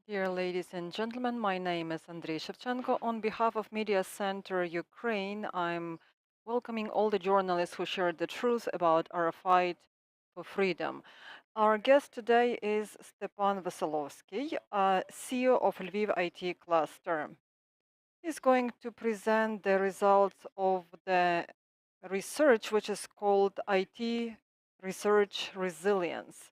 Dear ladies and gentlemen, my name is Andrei Shevchenko. On behalf of Mediacentru Ukraine, I'm welcoming all the journalists who shared the truth about our fight for freedom. Our guest today is Stepan Veselovskiy, CEO of Lviv IT Cluster. He's going to present the results of the research, which is called IT Research Resilience.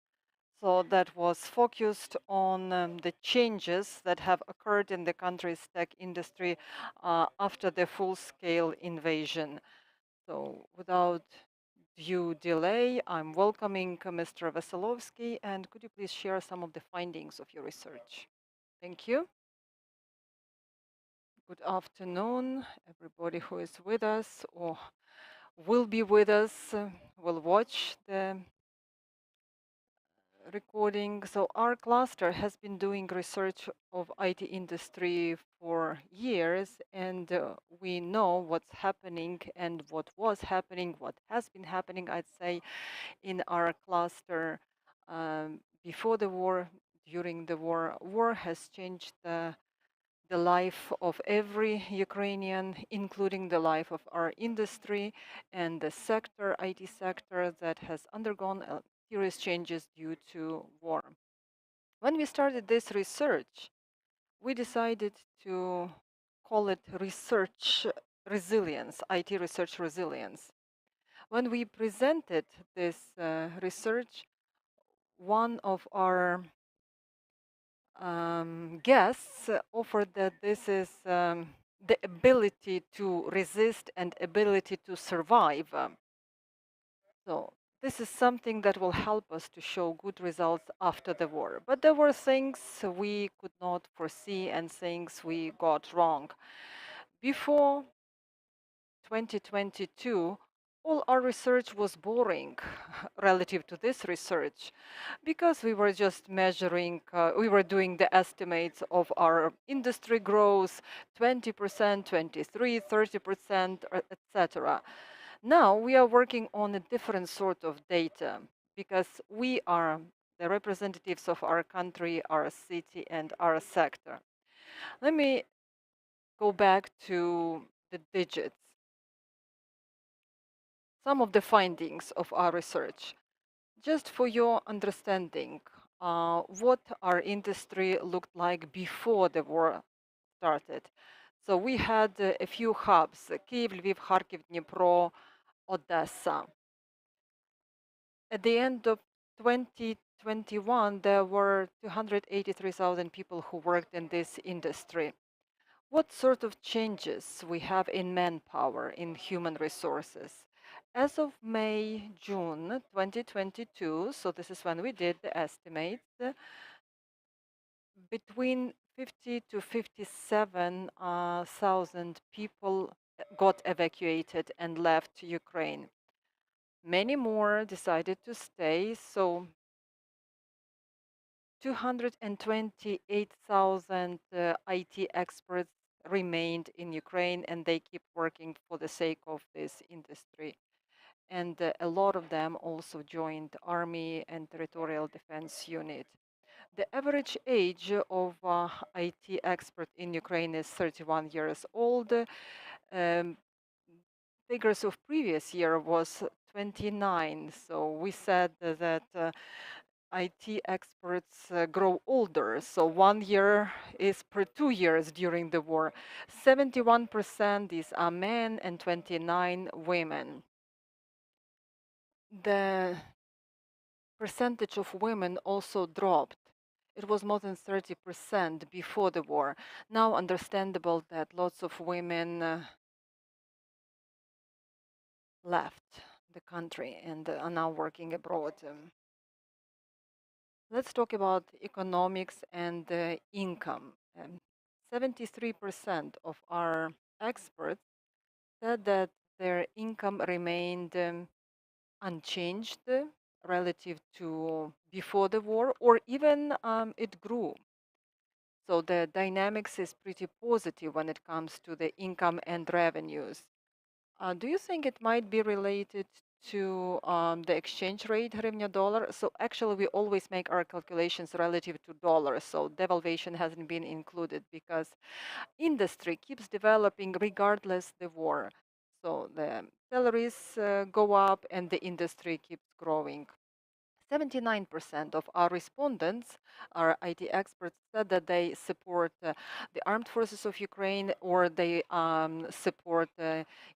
So that was focused on the changes that have occurred in the country's tech industry after the full-scale invasion. So without due delay, I'm welcoming Mr. Veselovskiy, and could you please share some of the findings of your research? Thank you. Good afternoon, everybody who is with us or will be with us, will watch the recording. So our cluster has been doing research of IT industry for years, and we know what's happening and what was happening, what has been happening, I'd say, in our cluster before the war, during the war. War has changed the life of every Ukrainian, including the life of our industry and the sector, IT sector, that has undergone serious changes due to war. When we started this research, we decided to call it research resilience, IT research resilience. When we presented this research, one of our guests offered that this is the ability to resist and ability to survive. So this is something that will help us to show good results after the war. But there were things we could not foresee and things we got wrong. Before 2022, all our research was boring relative to this research because we were just measuring, we were doing the estimates of our industry growth, 20%, 23, 30%, etc. Now we are working on a different sort of data because we are the representatives of our country, our city, and our sector. Let me go back to the digits. Some of the findings of our research, just for your understanding, what our industry looked like before the war started. So we had a few hubs: Kyiv, Lviv, Kharkiv, Dnipro, Odessa. At the end of 2021, there were 283,000 people who worked in this industry. What sort of changes we have in manpower, in human resources? As of May, June 2022, so this is when we did the estimates, between 50 to 57,000 people got evacuated and left Ukraine. Many more decided to stay, so 228,000 IT experts remained in Ukraine, and they keep working for the sake of this industry. And a lot of them also joined Army and Territorial Defense Unit. The average age of IT expert in Ukraine is 31 years old. Figures of previous year was 29. So we said that IT experts grow older. So 1 year is per 2 years during the war. 71% these are men and 29 women. The percentage of women also dropped. It was more than 30% before the war. Now understandable that lots of women left the country and are now working abroad. Let's talk about economics and income. 73% of our experts said that their income remained unchanged relative to before the war, or even it grew. So the dynamics is pretty positive when it comes to the income and revenues. Do you think it might be related to the exchange rate hryvnia dollar. So actually, we always make our calculations relative to dollars. So devaluation hasn't been included because industry keeps developing regardless the war. So the salaries go up and the industry keeps growing. 79% of our respondents, our IT experts, said that they support the armed forces of Ukraine or they support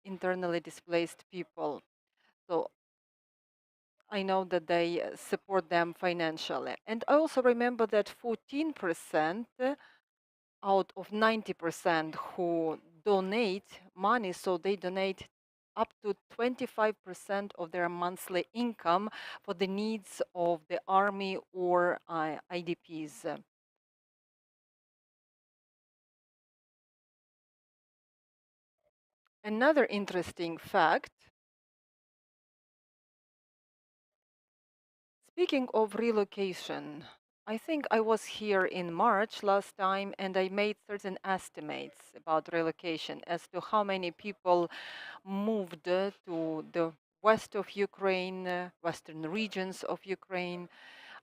internally displaced people. So I know that they support them financially. And I also remember that 14% out of 90% who donate money, so they donate up to 25% of their monthly income for the needs of the army or IDPs. Another interesting fact, speaking of relocation, I think I was here in March last time and I made certain estimates about relocation as to how many people moved to the west of Ukraine, western regions of Ukraine.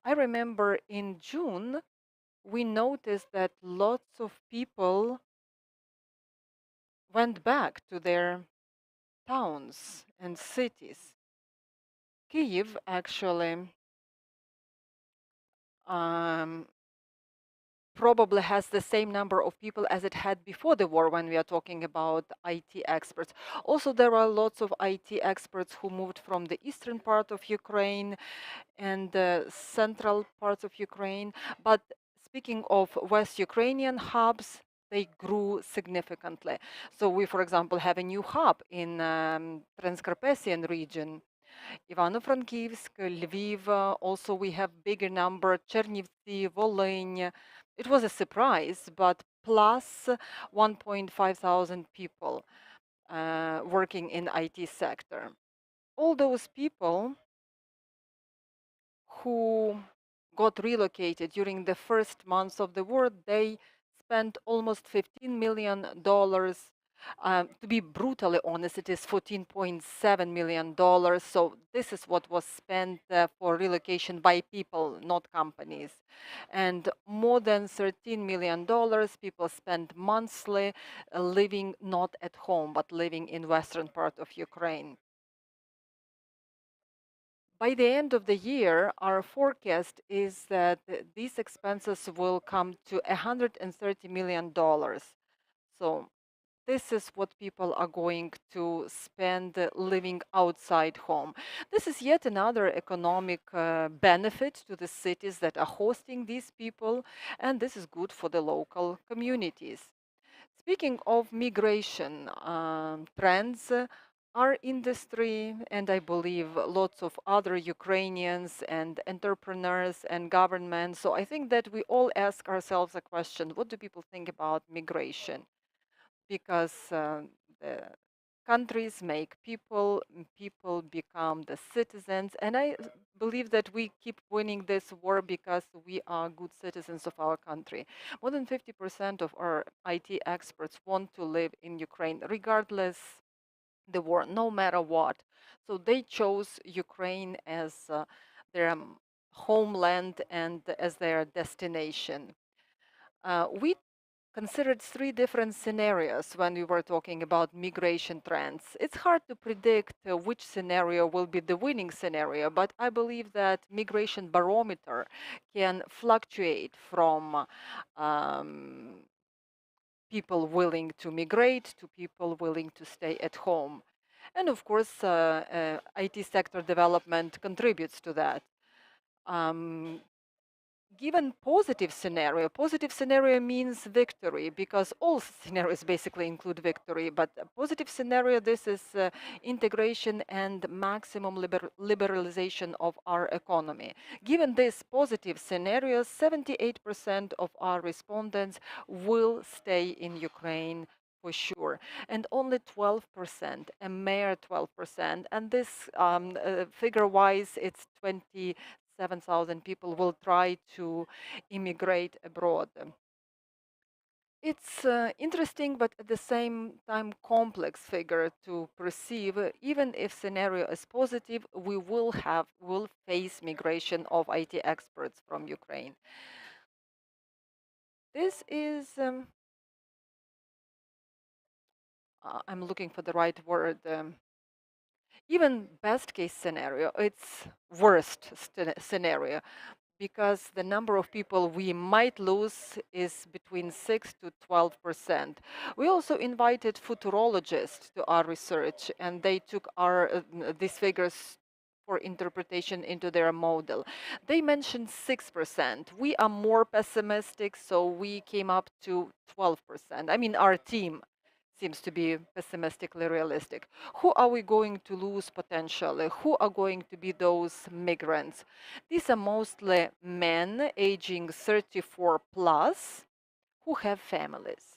I remember in June, we noticed that lots of people went back to their towns and cities. Kyiv actually um, probably has the same number of people as it had before the war when we are talking about IT experts. Also, there are lots of IT experts who moved from the eastern part of Ukraine and the central parts of Ukraine. But speaking of West Ukrainian hubs, they grew significantly. So we, for example, have a new hub in Transcarpathian region, Ivano-Frankivsk, Lviv. Also, we have bigger number, Chernivtsi, Volyn. It was a surprise, but plus 1.5 thousand people working in IT sector. All those people who got relocated during the first months of the war, they spent almost $15 million. To be brutally honest, it is $14.7 million. So this is what was spent for relocation by people, not companies. And more than $13 million people spend monthly living not at home, but living in western part of Ukraine. By the end of the year, our forecast is that these expenses will come to $130 million. So this is what people are going to spend living outside home. This is yet another economic benefit to the cities that are hosting these people, and this is good for the local communities. Speaking of migration trends, our industry, and I believe lots of other Ukrainians and entrepreneurs and governments, so I think that we all ask ourselves a question, what do people think about migration? Because the countries make people, people become the citizens, and I believe that we keep winning this war because we are good citizens of our country. More than 50% of our IT experts want to live in Ukraine, regardless the war, no matter what. So they chose Ukraine as their homeland and as their destination. We considered three different scenarios when we were talking about migration trends. It's hard to predict which scenario will be the winning scenario, but I believe that migration barometer can fluctuate from people willing to migrate to people willing to stay at home. And of course, IT sector development contributes to that. Given positive scenario means victory because all scenarios basically include victory, but a positive scenario, this is integration and maximum liberalization of our economy. Given this positive scenario, 78% of our respondents will stay in Ukraine for sure, and only 12%, a mere 12%, and this figure-wise, it's 27,000 people will try to immigrate abroad. It's interesting, but at the same time complex figure to perceive. Even if scenario is positive, we will face migration of IT experts from Ukraine. This is I'm looking for the right word. Even best case scenario, it's worst scenario, because the number of people we might lose is between 6 to 12%. We also invited futurologists to our research, and they took these figures for interpretation into their model. They mentioned 6%. We are more pessimistic, so we came up to 12%. I mean, our team seems to be pessimistically realistic. Who are we going to lose potentially? Who are going to be those migrants? These are mostly men aging 34 plus who have families.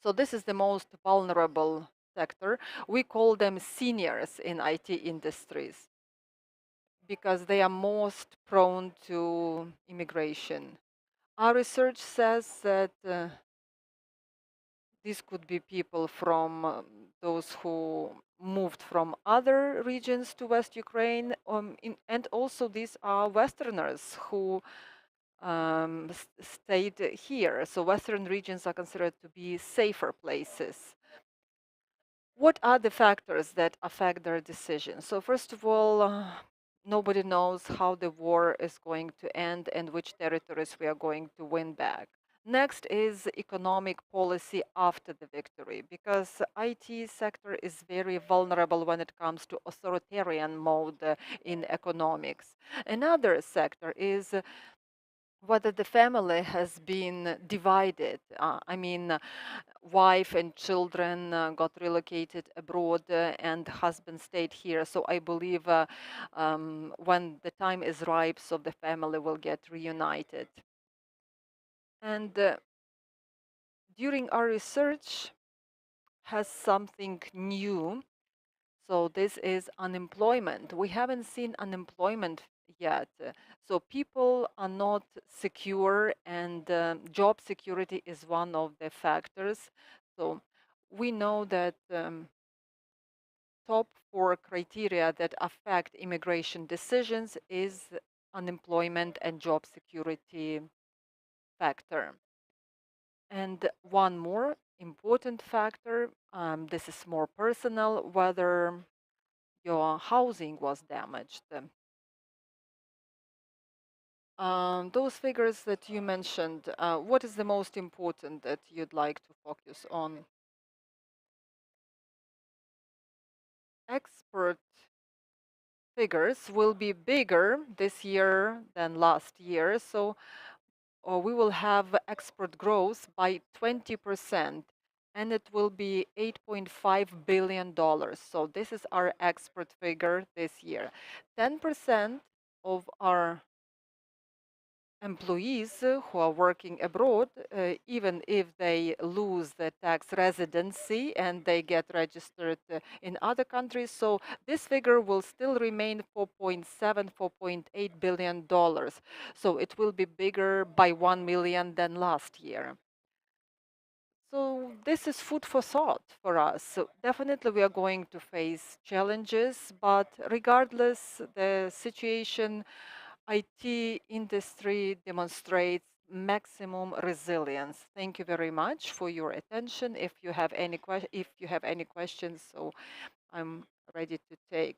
So this is the most vulnerable sector. We call them seniors in IT industries because they are most prone to immigration. Our research says that these could be people from those who moved from other regions to West Ukraine, and also these are Westerners who stayed here. So Western regions are considered to be safer places. What are the factors that affect their decision? So first of all, nobody knows how the war is going to end and which territories we are going to win back. Next is economic policy after the victory, because IT sector is very vulnerable when it comes to authoritarian mode in economics. Another sector is whether the family has been divided. I mean, wife and children got relocated abroad and husband stayed here. So I believe when the time is ripe, so the family will get reunited. And during our research has something new. So this is unemployment. We haven't seen unemployment yet. So people are not secure, and job security is one of the factors. So we know that top 4 criteria that affect immigration decisions is unemployment and job security factor. And one more important factor, this is more personal, whether your housing was damaged. Those figures that you mentioned, what is the most important that you'd like to focus on? Expert figures will be bigger this year than last year, so we will have export growth by 20%, and it will be $8.5 billion. So this is our export figure this year. 10% of our employees who are working abroad, even if they lose the tax residency and they get registered in other countries. So this figure will still remain 4.7, $4.8 billion. So it will be bigger by 1 million than last year. So this is food for thought for us. So definitely we are going to face challenges, but regardless the situation, IT industry demonstrates maximum resilience. Thank you very much for your attention. If you have any questions, so I'm ready to take.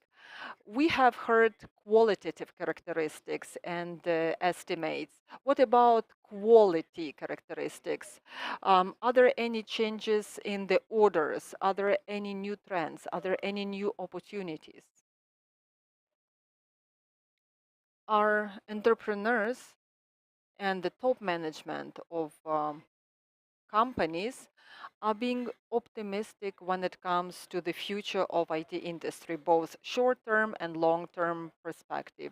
We have heard qualitative characteristics and estimates. What about quality characteristics? Are there any changes in the orders? Are there any new trends? Are there any new opportunities? Are entrepreneurs and the top management of companies are being optimistic when it comes to the future of IT industry, both short-term and long-term perspective.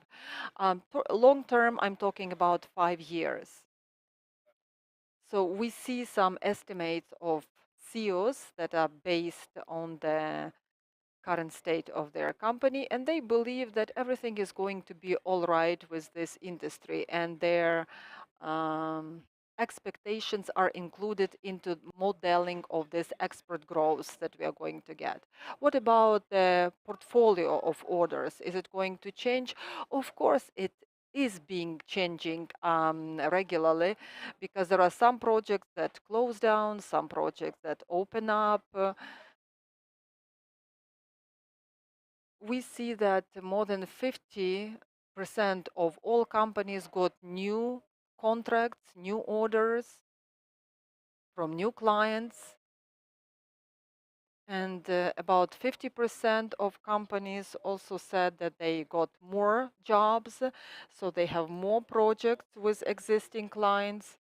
Long-term, I'm talking about 5 years. So we see some estimates of CEOs that are based on the current state of their company, and they believe that everything is going to be all right with this industry, and their expectations are included into modeling of this export growth that we are going to get? What about the portfolio of orders? Is it going to change? Of course, it is being changing regularly, because there are some projects that close down, some projects that open up. We see that more than 50% of all companies got new contracts, new orders from new clients, and about 50% of companies also said that they got more jobs, so they have more projects with existing clients.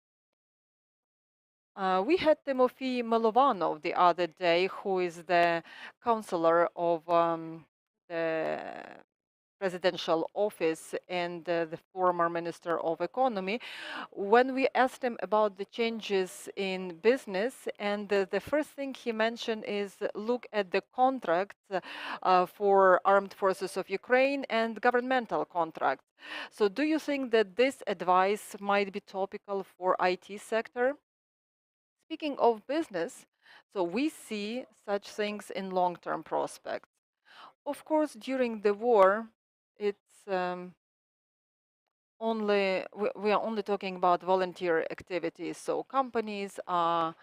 We had Timofey Milovanov the other day, who is the counselor of the presidential office and the former minister of economy, when we asked him about the changes in business, and the first thing he mentioned is look at the contracts for armed forces of Ukraine and governmental contracts. So do you think that this advice might be topical for IT sector? Speaking of business, so we see such things in long-term prospects. Of course, during the war, it's we are only talking about volunteer activities. So companies are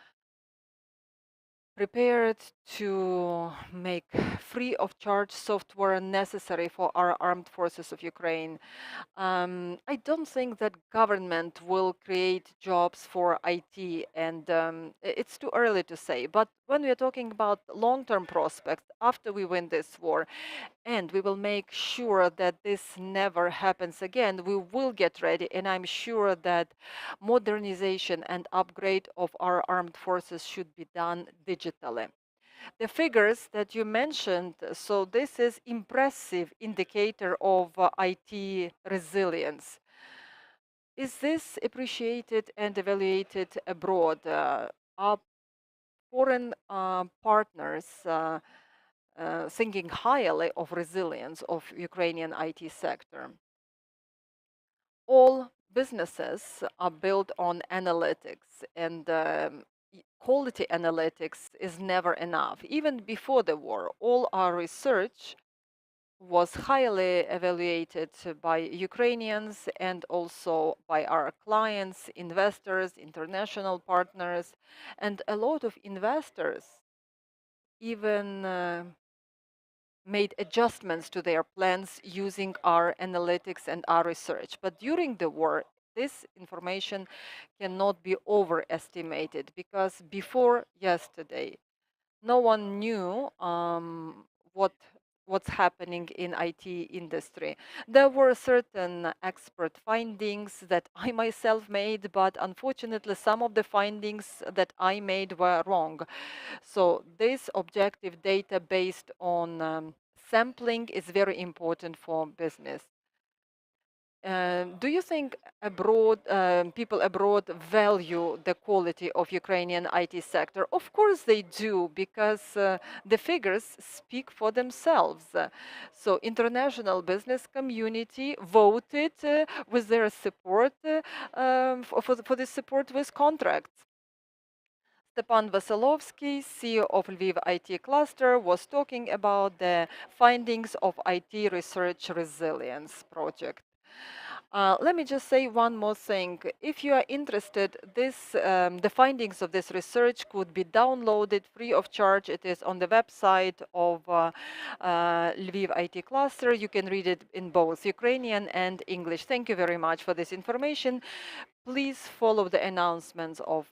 prepared to make free of charge software necessary for our armed forces of Ukraine. I don't think that government will create jobs for IT, and it's too early to say. But when we are talking about long-term prospects after we win this war, and we will make sure that this never happens again, we will get ready, and I'm sure that modernization and upgrade of our armed forces should be done digitally. The figures that you mentioned, so this is impressive indicator of IT resilience. Is this appreciated and evaluated abroad? Are foreign partners thinking highly of resilience of Ukrainian IT sector? All businesses are built on analytics, and quality analytics is never enough. Even before the war, all our research was highly evaluated by Ukrainians and also by our clients, investors, international partners, and a lot of investors even made adjustments to their plans using our analytics and our research. But during the war, this information cannot be overestimated, because before yesterday, no one knew what's happening in IT industry. There were certain expert findings that I myself made, but unfortunately, some of the findings that I made were wrong. So this objective data based on sampling is very important for business. Do you think people abroad value the quality of Ukrainian IT sector? Of course they do, because the figures speak for themselves. So international business community voted with their support for the support with contracts. Stepan Veselovskiy, CEO of Lviv IT Cluster, was talking about the findings of IT Research Resilience Project. Let me just say one more thing. If you are interested, the findings of this research could be downloaded free of charge. It is on the website of Lviv IT Cluster. You can read it in both Ukrainian and English. Thank you very much for this information. Please follow the announcements of